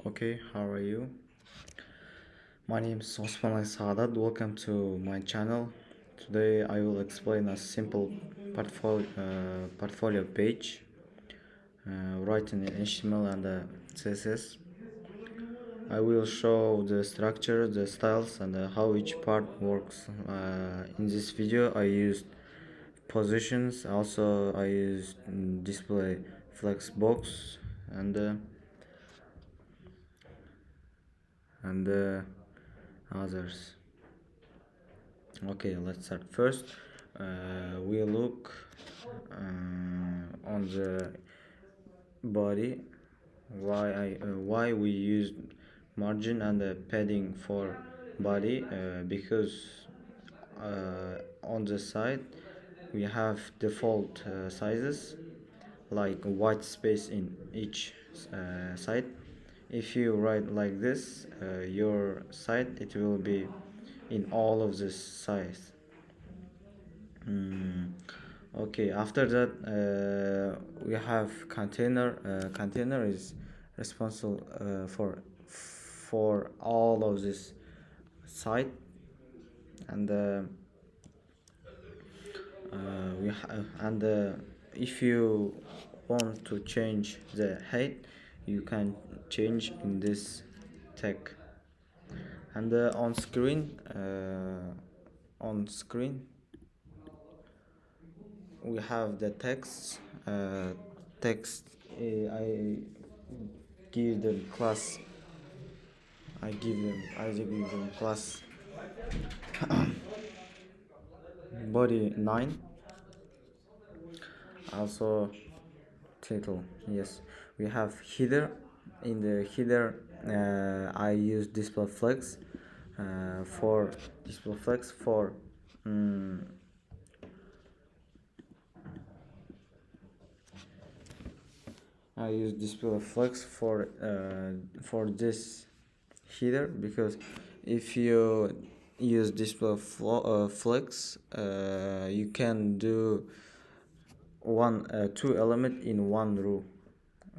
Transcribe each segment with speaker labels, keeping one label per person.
Speaker 1: Okay, how are you? My name is Osman Al Saadat. Welcome to my channel. Today I will explain a simple portfolio page written in HTML and CSS. I will show the structure, the styles, and how each part works. In this video, I used positions. Also, I used display flexbox and uh, and others. Okay, let's start first. We look on the body. Why we use margin and padding for body? Because on the side we have default sizes like white space in each side. If you write like this, your site it will be in all of this size. Okay, after that we have container. Container is responsible for all of this site, and if you want to change the height, you can change in this tag. And on screen we have the text. Text. I give them class. I give them class body 9. Also title. Yes, we have header. In the header, I use display flex for display flex for. I use display flex for this header because if you use display flex, you can do two element in one row.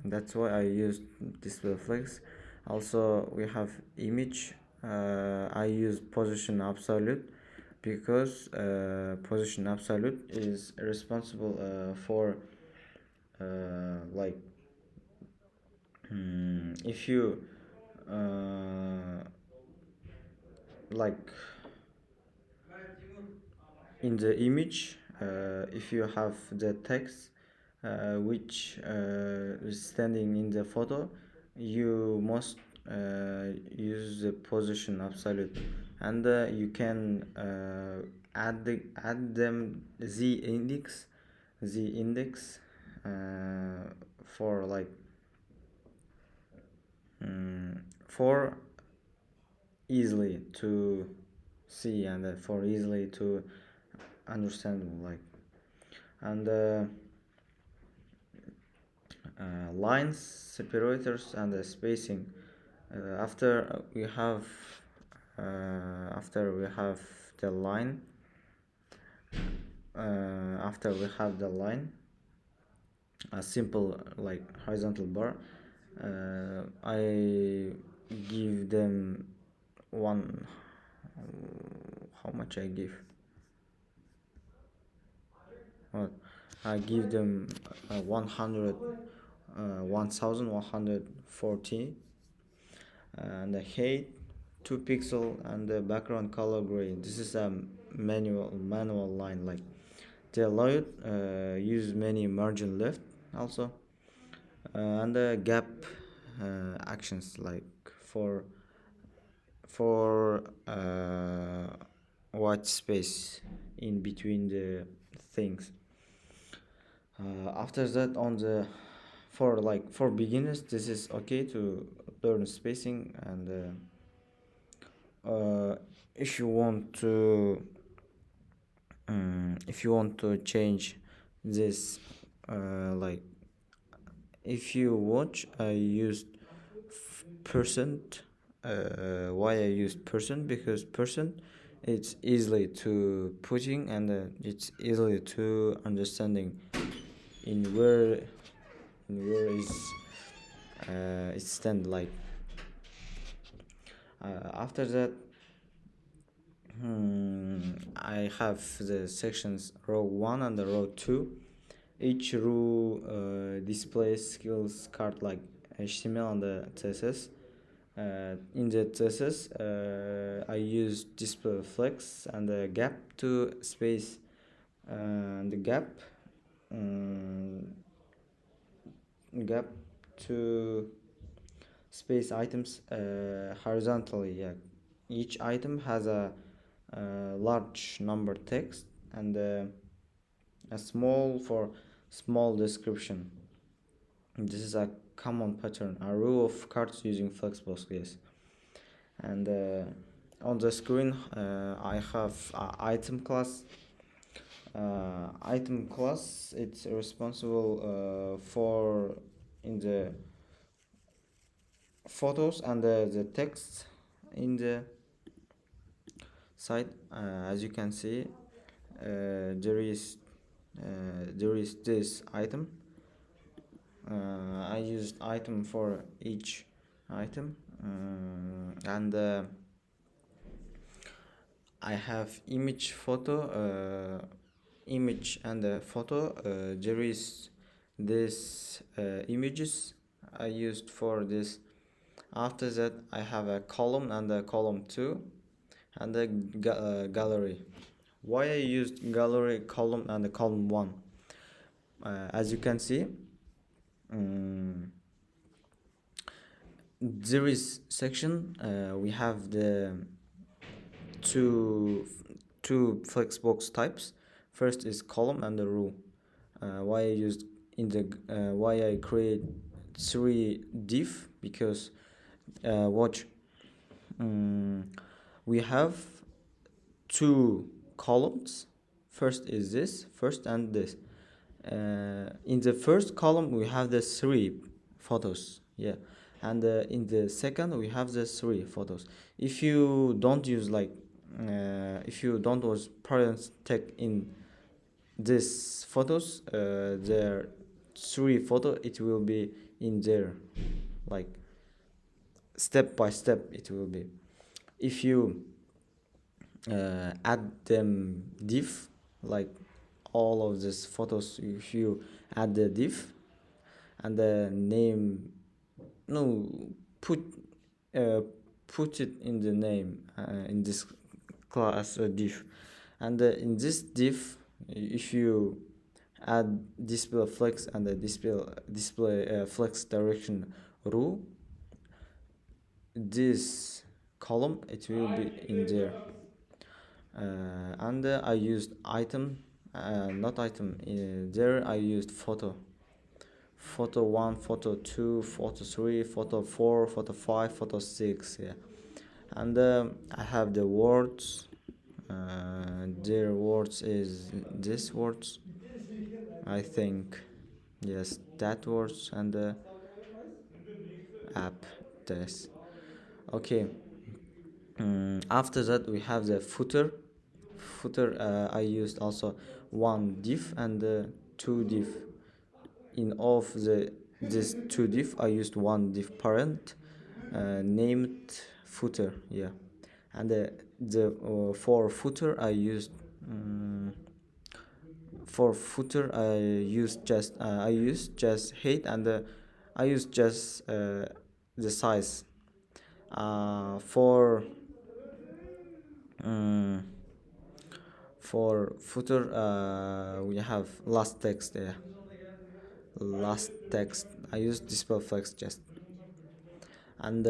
Speaker 1: That's why I use display flex. Also, we have image. I use position absolute because position absolute is responsible for like if you like in the image, if you have the text which is standing in the photo, you must use the position absolute, and you can add them z index for like for easily to see and for easily to understand, like. And lines, separators, and spacing. After we have the line, after we have the line, a simple like horizontal bar, I give them one. How much I give? Well, I give them 1140, and the height 2 pixel, and the background color gray. This is a manual line. Like the layout use many margin left also, and the gap actions like for white space in between the things. After that, on the for beginners, this is okay to learn spacing. And if you want to change this, like if you watch, I used percent. Why I used percent? Because percent it's easily to putting, and it's easily to understanding in where is it stand, like After that, I have the sections row 1 and the row 2. Each row displays skills card like HTML and the CSS. In the CSS, I use display flex and the gap to space the um, gap to space items horizontally. Yeah, each item has a large number text and a small for small description. This is a common pattern, a row of cards using flexbox. Yes, and on the screen I have item class. Item class, it's responsible for in the photos and the text in the site. As you can see, there is this item. I used item for each item, and I have image, photo, image and photo. There is this images I used for this. After that, I have a column and a column 2 and a gallery. Why I used gallery, column and a column 1? As you can see, there is section. We have the two flexbox types. First is column and the row. Why I used in the why I create 3 div, because watch, we have 2 columns. First is this, first and this. In the first column we have the 3 photos, yeah, and in the second we have the 3 photos. If you don't use like if you don't use parent tag in this photos, there 3 photo, it will be in there, like step by step it will be. If you add them div, like all of these photos, if you add the div and the name, no, put put it in the name in this class div, and in this div, if you add display flex and the display flex direction row, this column it will be in there. And I used item, not item, there I used photo 1, photo 2, photo 3, photo 4, photo 5, photo 6, yeah. And I have the words. Their words is this words, I think. Yes, that words and the app this. Okay. After that we have the footer. I used also 1 div and 2 div. In all of this 2 div I used 1 div parent named footer, yeah. And for footer I used I used just height, and I used just the size. For footer we have last text there. Last text I use display flex just, and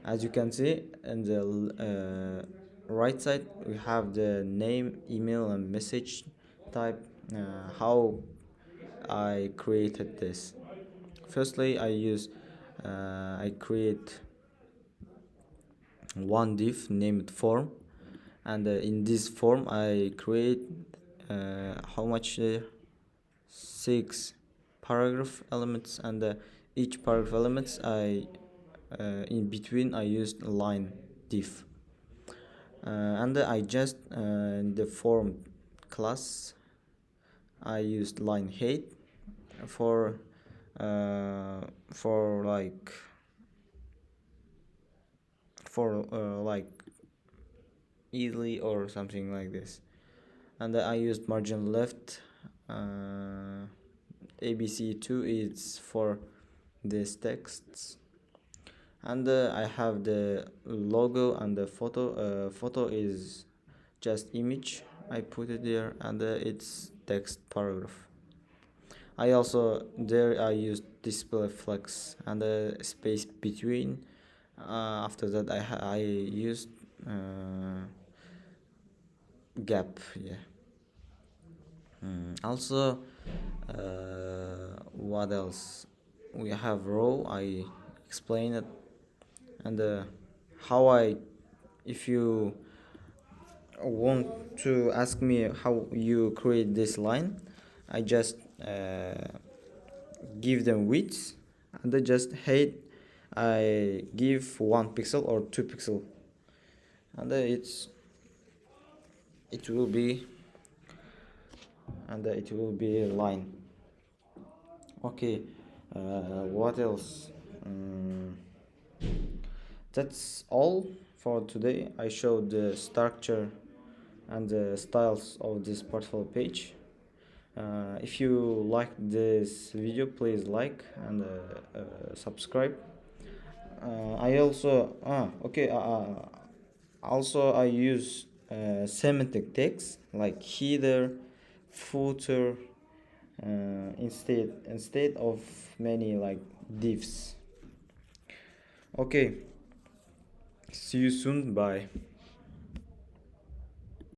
Speaker 1: as you can see in the right side we have the name, email and message type. How I created this: firstly I create 1 div named form, and in this form I create how much 6 paragraph elements, and each paragraph elements I in between I used line div, and I just in the form class I used line height for like for like easily or something like this. And I used margin left. ABC2 is for these texts, and I have the logo and the photo is just image. I put it there, and it's text paragraph. I used display flex and the space between. After that I used gap, yeah. Also, what else? We have row. I explain it, and how I. If you want to ask me how you create this line, I just give them width, and I just height. I give 1 pixel or 2 pixel, and it will be it will be a line. Okay, what else? That's all for today. I showed the structure and the styles of this portfolio page. If you liked this video, please like and subscribe. I also okay. Also, I use semantic text like header, footer, instead of many like divs. Okay, see you soon. Bye.